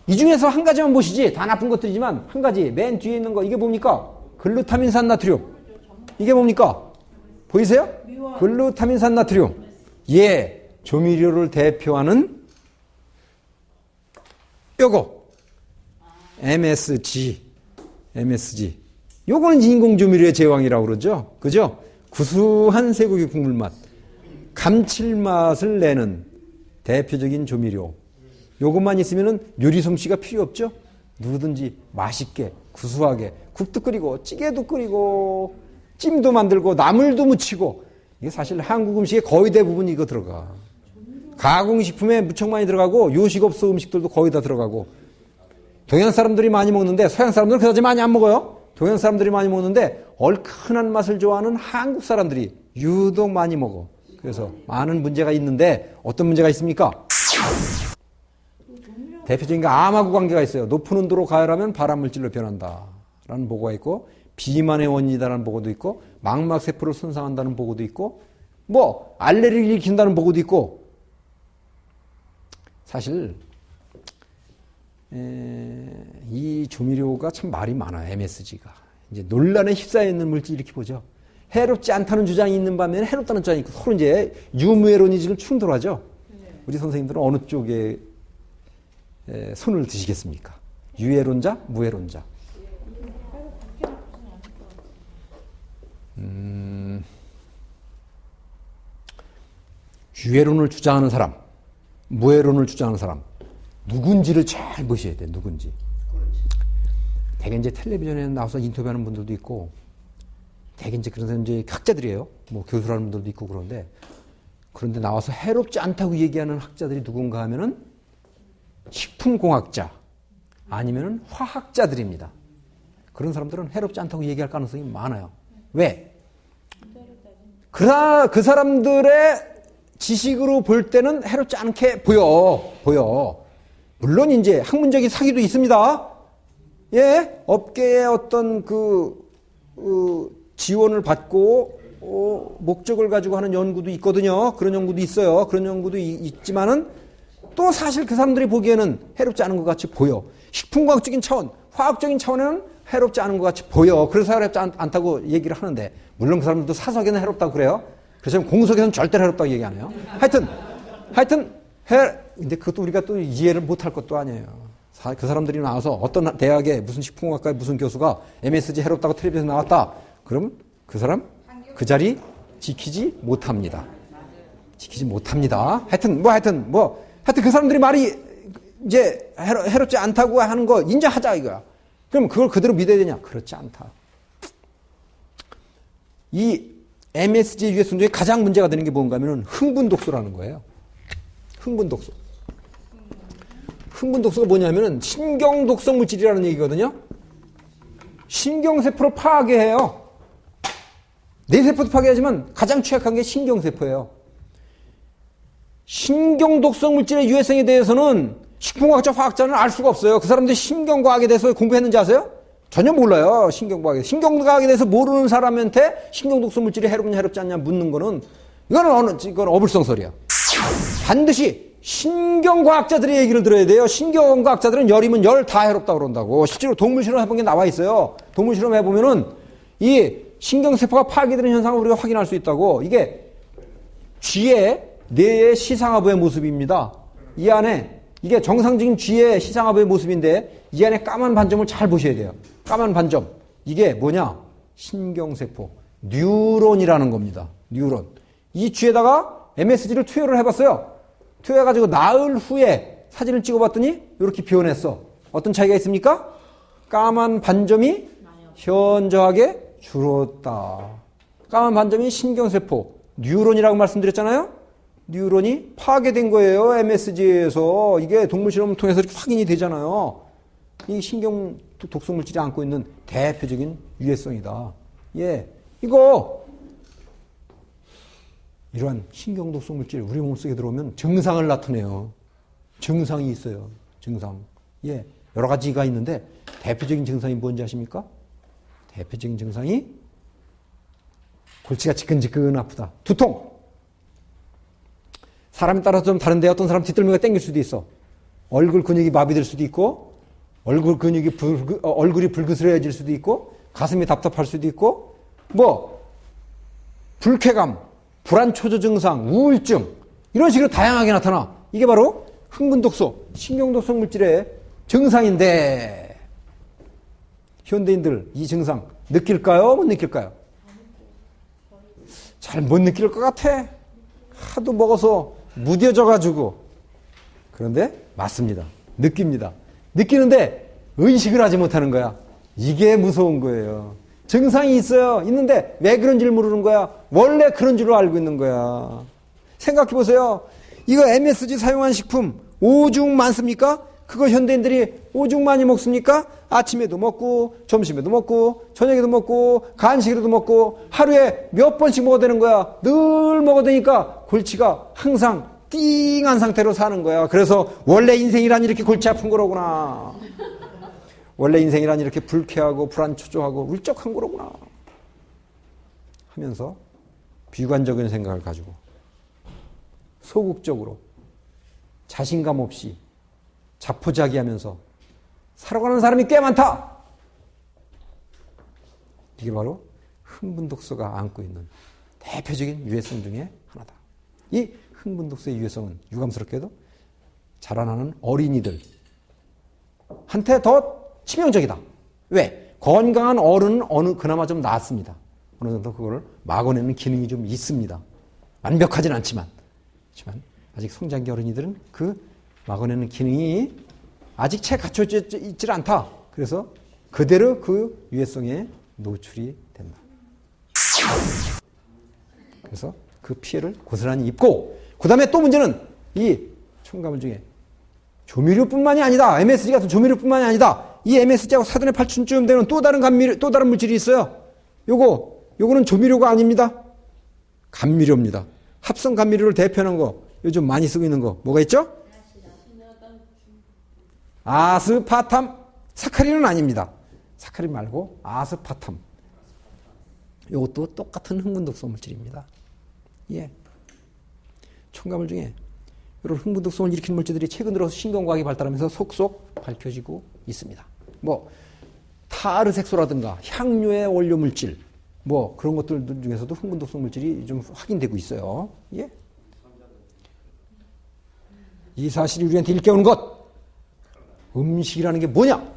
이 중에서 한 가지만 보시지. 다 나쁜 것들이지만 한 가지. 맨 뒤에 있는 거. 이게 뭡니까? 글루타민산 나트륨. 이게 뭡니까? 보이세요? 글루타민산 나트륨. 예. 조미료를 대표하는 요거. MSG. 요거는 인공조미료의 제왕이라고 그러죠. 그죠? 구수한 쇠고기 국물 맛. 감칠맛을 내는 대표적인 조미료. 요것만 있으면은 요리 솜씨가 필요 없죠? 누구든지 맛있게, 구수하게, 국도 끓이고, 찌개도 끓이고, 찜도 만들고, 나물도 무치고, 이게 사실 한국 음식의 거의 대부분 이거 들어가. 가공식품에 무척 많이 들어가고, 요식업소 음식들도 거의 다 들어가고, 동양 사람들이 많이 먹는데, 서양 사람들은 그다지 많이 안 먹어요. 동양 사람들이 많이 먹는데, 얼큰한 맛을 좋아하는 한국 사람들이 유독 많이 먹어. 그래서 많은 문제가 있는데, 어떤 문제가 있습니까? 대표적인 게 암하고 관계가 있어요. 높은 온도로 가열하면 발암물질로 변한다라는 보고가 있고, 비만의 원인이다라는 보고도 있고, 망막세포를 손상한다는 보고도 있고, 뭐 알레르기를 일으킨다는 보고도 있고. 사실 이 조미료가 참 말이 많아요. MSG가 이제 논란에 휩싸여 있는 물질 이렇게 보죠. 해롭지 않다는 주장이 있는 반면에 해롭다는 주장이 있고, 서로 이제 유무회론이 지금 충돌하죠. 우리 선생님들은 어느 쪽에 손을 드시겠습니까? 유해론자, 무해론자. 유해론을 주장하는 사람, 무해론을 주장하는 사람, 누군지를 잘 보셔야 돼요. 누군지. 대개 이제 텔레비전에 나와서 인터뷰하는 분들도 있고, 대개 이제 그런 사람 이제 학자들이에요. 뭐 교수라는 분들도 있고 그런데 나와서 해롭지 않다고 얘기하는 학자들이 누군가 하면은 식품공학자 아니면은 화학자들입니다. 그런 사람들은 해롭지 않다고 얘기할 가능성이 많아요. 왜? 그 사람들의 지식으로 볼 때는 해롭지 않게 보여. 물론 이제 학문적인 사기도 있습니다. 예, 업계의 어떤 지원을 받고 목적을 가지고 하는 연구도 있거든요. 그런 연구도 있어요. 그런 연구도 있지만은 또 사실 그 사람들이 보기에는 해롭지 않은 것 같이 보여. 식품과학적인 차원, 화학적인 차원에는 해롭지 않은 것 같이 보여. 그래서 해롭지 않다고 얘기를 하는데, 물론 그 사람들도 사석에는 해롭다고 그래요. 그래서 공석에서는 절대로 해롭다고 얘기 안 해요. 하여튼 근데 그것도 우리가 또 이해를 못할 것도 아니에요. 그 사람들이 나와서 어떤 대학에 무슨 식품학과의 무슨 교수가 MSG 해롭다고 텔레비전에 나왔다. 그러면 그 사람 그 자리 지키지 못합니다. 하여튼 그 사람들이 말이 이제 해롭지 않다고 하는 거 인정하자 이거야. 그럼 그걸 그대로 믿어야 되냐? 그렇지 않다. 이 MSG 유해성 중에 가장 문제가 되는 게 뭔가 하면은 흥분독소라는 거예요. 흥분독소가 뭐냐면은 신경독성 물질이라는 얘기거든요. 신경세포를 파괴해요. 뇌세포도 파괴하지만 가장 취약한 게 신경세포예요. 신경독성 물질의 유해성에 대해서는 식품과학자, 화학자는 알 수가 없어요. 그 사람들이 신경과학에 대해서 공부했는지 아세요? 전혀 몰라요. 신경과학에 대해서 모르는 사람한테 신경독성 물질이 해롭냐 해롭지 않냐 묻는 거는 이건 어불성설이야. 반드시 신경과학자들의 얘기를 들어야 돼요. 신경과학자들은 열이면 열 다 해롭다고 그런다고. 실제로 동물 실험 해본 게 나와 있어요. 동물 실험 해보면은 이 신경세포가 파괴되는 현상을 우리가 확인할 수 있다고. 이게 쥐의 뇌의 시상하부의 모습입니다. 이 안에 이게 정상적인 쥐의 시상하부의 모습인데 이 안에 까만 반점을 잘 보셔야 돼요. 까만 반점. 이게 뭐냐? 신경세포. 뉴런이라는 겁니다. 뉴런. 이 쥐에다가 MSG를 투여를 해봤어요. 투여해가지고 나흘 후에 사진을 찍어봤더니 이렇게 변했어. 어떤 차이가 있습니까? 까만 반점이 현저하게 줄었다. 까만 반점이 신경세포. 뉴런이라고 말씀드렸잖아요. 뉴런이 파괴된 거예요. MSG에서. 이게 동물 실험을 통해서 이렇게 확인이 되잖아요. 이 신경 독성 물질이 안고 있는 대표적인 유해성이다. 예. 이러한 신경 독성 물질이 우리 몸속에 들어오면 증상을 나타내요. 증상이 있어요. 증상. 예. 여러 가지가 있는데 대표적인 증상이 뭔지 아십니까? 대표적인 증상이 골치가 지끈지끈 아프다. 두통. 사람에 따라서 좀 다른데 어떤 사람 뒷덜미가 땡길 수도 있어. 얼굴 근육이 마비될 수도 있고, 얼굴이 불그스러워질 수도 있고, 가슴이 답답할 수도 있고, 불쾌감, 불안초조 증상, 우울증, 이런 식으로 다양하게 나타나. 이게 바로 흥분독소, 신경독성 물질의 증상인데, 현대인들 이 증상 느낄까요? 못 느낄까요? 잘 못 느낄 것 같아. 하도 먹어서 무뎌져가지고. 그런데 맞습니다. 느낍니다. 느끼는데 의식을 하지 못하는 거야. 이게 무서운 거예요. 증상이 있어요. 있는데 왜 그런지를 모르는 거야. 원래 그런 줄로 알고 있는 거야. 생각해 보세요. 이거 MSG 사용한 식품 오죽 많습니까? 그거 현대인들이 오죽 많이 먹습니까? 아침에도 먹고 점심에도 먹고 저녁에도 먹고 간식으로도 먹고 하루에 몇 번씩 먹어야 되는 거야. 늘 먹어야 되니까 골치가 항상 띵한 상태로 사는 거야. 그래서 원래 인생이란 이렇게 골치 아픈 거로구나. 원래 인생이란 이렇게 불쾌하고 불안초조하고 울적한 거로구나 하면서 비관적인 생각을 가지고 소극적으로 자신감 없이 자포자기하면서 살아가는 사람이 꽤 많다. 이게 바로 흥분독소가 안고 있는 대표적인 유해성 중에 하나다. 이 흥분독소의 유해성은 유감스럽게도 자라나는 어린이들 한테 더 치명적이다. 왜? 건강한 어른은 그나마 좀 낫습니다. 어느 정도 그걸 막아내는 기능이 좀 있습니다. 완벽하진 않지만. 하지만 아직 성장기 어린이들은 그 막아내는 기능이 아직 채 갖춰져 있질 않다. 그래서 그대로 그 유해성에 노출이 된다. 그래서 그 피해를 고스란히 입고, 그 다음에 또 문제는 이 첨가물 중에 조미료뿐만이 아니다. MSG 같은 조미료뿐만이 아니다. 이 MSG하고 4분의 8쯤 되는 또 다른 물질이 있어요. 요거는 조미료가 아닙니다. 감미료입니다. 합성 감미료를 대표하는 거, 요즘 많이 쓰고 있는 거, 뭐가 있죠? 아스파탐. 사카린은 아닙니다. 사카린 말고 아스파탐. 요것도 똑같은 흥분독소 물질입니다. 예. 첨가물 중에 이런 흥분독성을 일으키는 물질들이 최근 들어서 신경과학이 발달하면서 속속 밝혀지고 있습니다. 타르색소라든가 향료의 원료 물질, 그런 것들 중에서도 흥분독성 물질이 좀 확인되고 있어요. 예. 이 사실이 우리한테 일깨우는 것, 음식이라는 게 뭐냐?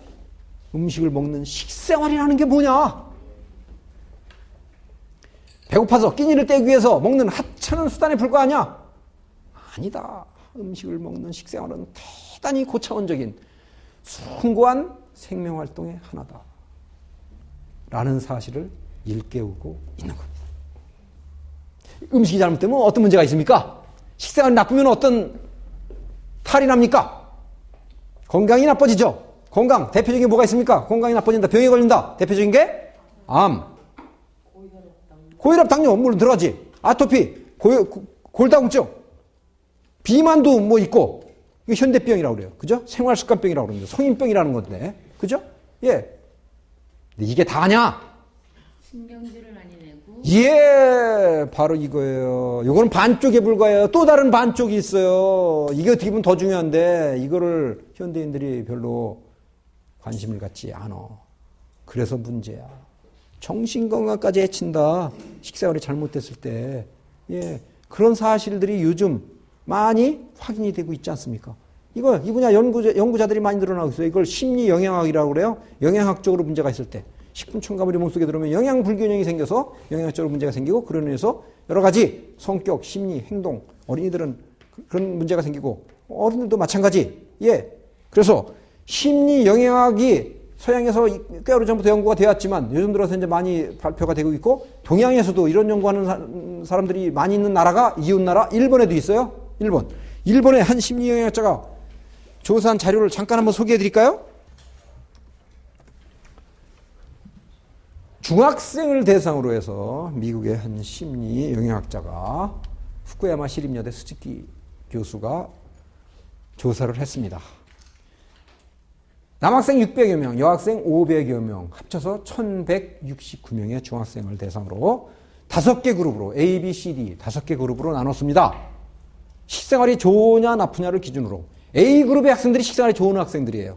음식을 먹는 식생활이라는 게 뭐냐? 배고파서 끼니를 떼기 위해서 먹는 하찮은 수단에 불과하냐? 아니다. 음식을 먹는 식생활은 대단히 고차원적인 숭고한 생명활동의 하나다. 라는 사실을 일깨우고 있는 겁니다. 음식이 잘못되면 어떤 문제가 있습니까? 식생활이 나쁘면 어떤 탈이 납니까? 건강이 나빠지죠. 건강, 대표적인 게 뭐가 있습니까? 건강이 나빠진다, 병에 걸린다. 대표적인 게 암, 고혈압, 당뇨, 물론 들어가지. 아토피, 골다공증, 비만도 있고, 이거 현대병이라고 그래요. 그죠? 생활습관병이라고 그럽니다. 성인병이라는 건데. 그죠? 예. 근데 이게 다냐? 신경질을 많이 내고. 예, 바로 이거예요. 이거는 반쪽에 불과해요. 또 다른 반쪽이 있어요. 이게 어떻게 보면 더 중요한데, 이거를 현대인들이 별로 관심을 갖지 않아. 그래서 문제야. 정신건강까지 해친다. 식생활이 잘못됐을 때. 예, 그런 사실들이 요즘 많이 확인이 되고 있지 않습니까? 이 분야 연구자들이 많이 늘어나고 있어요. 이걸 심리 영양학이라고 그래요. 영양학적으로 문제가 있을 때. 식품 첨가물이 몸속에 들어오면 영양 불균형이 생겨서 영양학적으로 문제가 생기고, 그로 인해서 여러 가지 성격, 심리, 행동, 어린이들은 그런 문제가 생기고, 어른들도 마찬가지. 예. 그래서 심리 영양학이 서양에서 꽤 오래 전부터 연구가 되었지만 요즘 들어서 이제 많이 발표가 되고 있고, 동양에서도 이런 연구하는 사람들이 많이 있는 나라가 이웃나라 일본에도 있어요. 일본의 한 심리영양학자가 조사한 자료를 잠깐 한번 소개해 드릴까요? 중학생을 대상으로 해서 미국의 한 심리영양학자가 후쿠야마 시립여대 스즈키 교수가 조사를 했습니다. 남학생 600여 명, 여학생 500여 명, 합쳐서 1169명의 중학생을 대상으로 5개 그룹으로, A, B, C, D 5개 그룹으로 나눴습니다. 식생활이 좋으냐 나쁘냐를 기준으로 A그룹의 학생들이 식생활이 좋은 학생들이에요.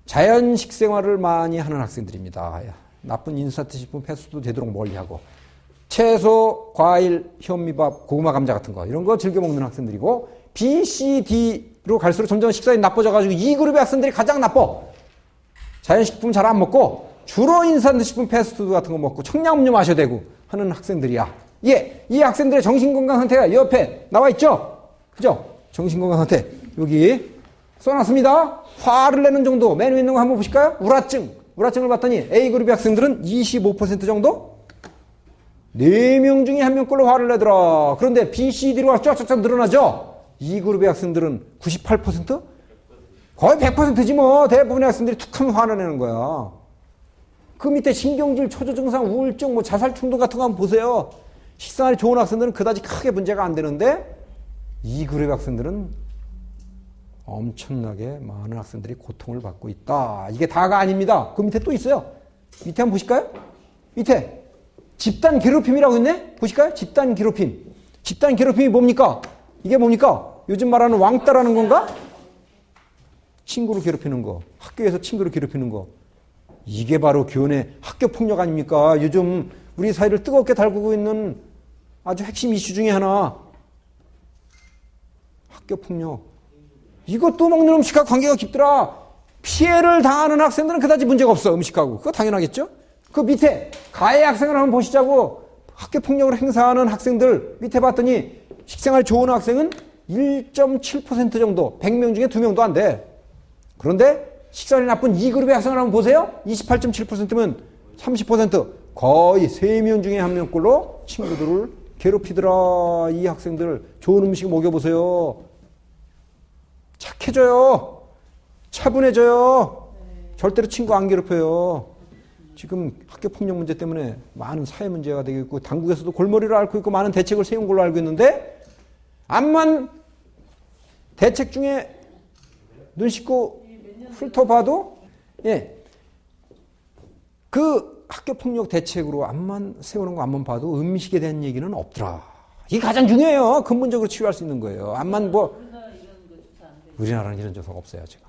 자연 식생활을 많이 하는 학생들입니다. 나쁜 인스턴트식품 패스트도 되도록 멀리하고 채소, 과일, 현미밥, 고구마, 감자 같은 거 이런 거 즐겨 먹는 학생들이고 B, C, D로 갈수록 점점 식사량이 나빠져가지고 이 그룹의 학생들이 가장 나빠. 자연식품 잘 안 먹고 주로 인스턴트식품 패스트푸드 같은 거 먹고 청량음료 마셔야 되고 하는 학생들이야. 예, 이 학생들의 정신건강 상태가 옆에 나와 있죠? 그죠? 정신건강 상태 여기 써놨습니다. 화를 내는 정도 맨 위에 있는 거 한번 보실까요? 우라증을 봤더니 A그룹의 학생들은 25% 정도? 4명 중에 1명꼴로 화를 내더라. 그런데 B, C, D로 쫙쫙쫙 늘어나죠? 이 그룹의 학생들은 98%? 거의 100%지 뭐. 대부분의 학생들이 툭 하면 화를 내는 거야. 그 밑에 신경질, 초조 증상, 우울증, 뭐 자살 충동 같은 거 한번 보세요. 식생활이 좋은 학생들은 그다지 크게 문제가 안 되는데 이 그룹의 학생들은 엄청나게 많은 학생들이 고통을 받고 있다. 이게 다가 아닙니다. 그 밑에 또 있어요. 밑에 한번 보실까요? 밑에 집단 괴롭힘이라고 있네? 보실까요? 집단 괴롭힘. 집단 괴롭힘이 뭡니까? 이게 뭡니까? 요즘 말하는 왕따라는 건가? 친구를 괴롭히는 거. 학교에서 친구를 괴롭히는 거. 이게 바로 교내 학교 폭력 아닙니까? 요즘 우리 사회를 뜨겁게 달구고 있는 아주 핵심 이슈 중에 하나. 학교 폭력. 이것도 먹는 음식과 관계가 깊더라. 피해를 당하는 학생들은 그다지 문제가 없어. 음식하고. 그거 당연하겠죠? 그 밑에 가해 학생을 한번 보시자고. 학교 폭력을 행사하는 학생들 밑에 봤더니 식생활 좋은 학생은 1.7% 정도. 100명 중에 2명도 안 돼. 그런데 식생활이 나쁜 이 그룹의 학생을 한번 보세요. 28.7%면 30%. 거의 3명 중에 1명꼴로 친구들을 괴롭히더라. 이 학생들 좋은 음식 먹여보세요. 착해져요. 차분해져요. 절대로 친구 안 괴롭혀요. 지금 학교 폭력 문제 때문에 많은 사회 문제가 되고 있고 당국에서도 골머리를 앓고 있고 많은 대책을 세운 걸로 알고 있는데 암만 대책 중에 눈 씻고 훑어봐도 그 학교 폭력 대책으로 암만 세우는 거 암만 봐도 음식에 대한 얘기는 없더라. 이게 가장 중요해요. 근본적으로 치유할 수 있는 거예요. 암만 우리나라는 이런 조사가 없어요, 지금.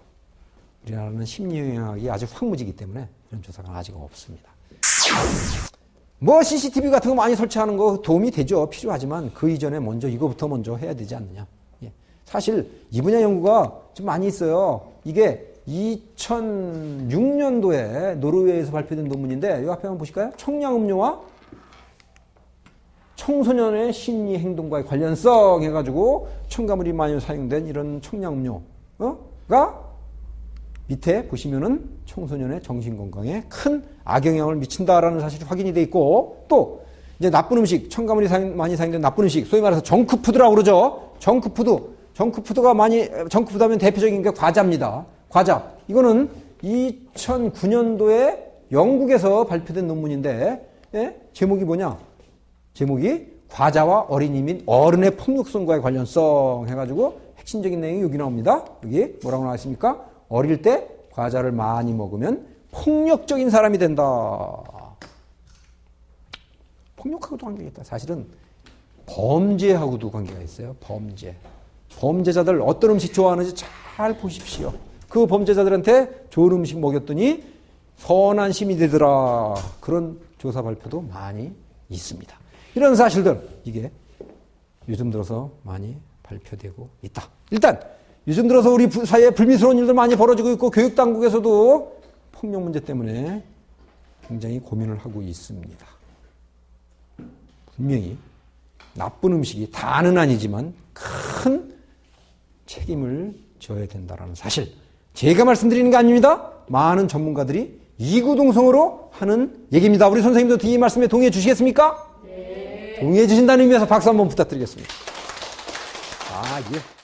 우리나라는 심리영향학이 아주 황무지기 때문에 이런 조사가 아직 없습니다. 뭐 CCTV 같은 거 많이 설치하는 거 도움이 되죠. 필요하지만 그 이전에 이거부터 먼저 해야 되지 않느냐. 사실 이 분야 연구가 좀 많이 있어요. 이게 2006년도에 노르웨이에서 발표된 논문인데 이 앞에 한번 보실까요? 청량음료와 청소년의 심리 행동과의 관련성 해가지고 첨가물이 많이 사용된 이런 청량음료가 밑에 보시면은 청소년의 정신건강에 큰 악영향을 미친다라는 사실이 확인이 돼 있고 또 이제 나쁜 음식, 첨가물이 많이 사용된 나쁜 음식, 소위 말해서 정크푸드라고 그러죠. 정크푸드가 정크푸드 하면 대표적인 게 과자입니다. 과자. 이거는 2009년도에 영국에서 발표된 논문인데 제목이 뭐냐? 제목이 과자와 어린이 및 어른의 폭력성과의 관련성 해가지고 핵심적인 내용이 여기 나옵니다. 여기 뭐라고 나와 있습니까? 어릴 때 과자를 많이 먹으면 폭력적인 사람이 된다. 폭력하고도 관계가 있다. 사실은 범죄하고도 관계가 있어요. 범죄자들 어떤 음식 좋아하는지 잘 보십시오. 그 범죄자들한테 좋은 음식 먹였더니 선한 심이 되더라. 그런 조사 발표도 많이 있습니다. 이런 사실들 이게 요즘 들어서 많이 발표되고 있다. 일단 요즘 들어서 우리 사회에 불미스러운 일들 많이 벌어지고 있고 교육당국에서도 폭력 문제 때문에 굉장히 고민을 하고 있습니다. 분명히 나쁜 음식이 다는 아니지만 큰 책임을 져야 된다는 사실. 제가 말씀드리는 게 아닙니다. 많은 전문가들이 이구동성으로 하는 얘기입니다. 우리 선생님도 이 말씀에 동의해 주시겠습니까? 네. 동의해 주신다는 의미에서 박수 한번 부탁드리겠습니다. 예.